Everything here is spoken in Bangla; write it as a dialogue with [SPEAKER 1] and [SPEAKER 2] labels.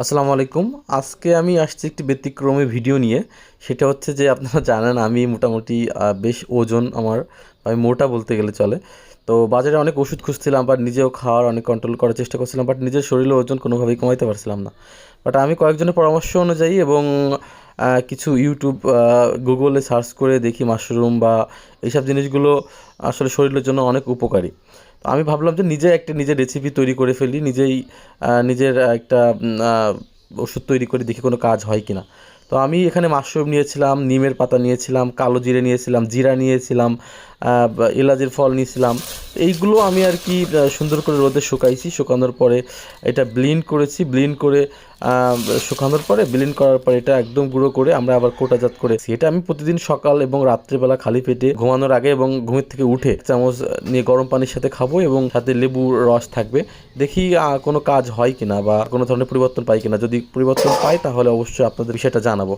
[SPEAKER 1] আসসালামু আলাইকুম। আজকে আমি আসছি একটি ব্যতিক্রমী ভিডিও নিয়ে। সেটা হচ্ছে যে আপনারা জানেন আমি মোটামুটি বেশ ওজন আমার, আমি মোটা বলতে গেলে চলে। তো বাজারে অনেক ওষুধ খুঁজছিলাম, বাট নিজেও খাওয়ার অনেক কন্ট্রোল করার চেষ্টা করছিলাম, বাট নিজের শরীরের ওজন কোনোভাবেই কমাইতে পারছিলাম না। বাট আমি কয়েকজনের পরামর্শ অনুযায়ী এবং কিছু ইউটিউব, গুগলে সার্চ করে দেখি মাশরুম বা এইসব জিনিসগুলো আসলে শরীরের জন্য অনেক উপকারী। তো আমি ভাবলাম যে নিজের রেসিপি তৈরি করে ফেলি, নিজেই নিজের একটা ওষুধ তৈরি করে দেখি কোনো কাজ হয় কিনা। তো আমি এখানে মাশরুম নিয়েছিলাম, নিমের পাতা নিয়েছিলাম, কালো জিরে নিয়েছিলাম, জিরা নিয়েছিলাম, এলাচের ফল নিয়েছিলাম। এইগুলো আমি আর কি সুন্দর করে রোদে শুকাইছি। শুকানোর পরে এটা ব্লেন্ড করেছি, ব্লেন্ড করে শুকানোর পরে ব্লেন্ড করার পরে এটা একদম গুঁড়ো করে আমরা আবার কোটাজাত করেছি। এটা আমি প্রতিদিন সকাল এবং রাত্রিবেলা খালি পেটে ঘুমানোর আগে এবং ঘুমের থেকে উঠে চামচ নিয়ে গরম পানির সাথে খাবো এবং সাথে লেবুর রস থাকবে। দেখি কোনো কাজ হয় কিনা বা কোনো ধরনের পরিবর্তন পাই কিনা। যদি পরিবর্তন পাই তাহলে অবশ্যই আপনাদের বিষয়টা জানাবো।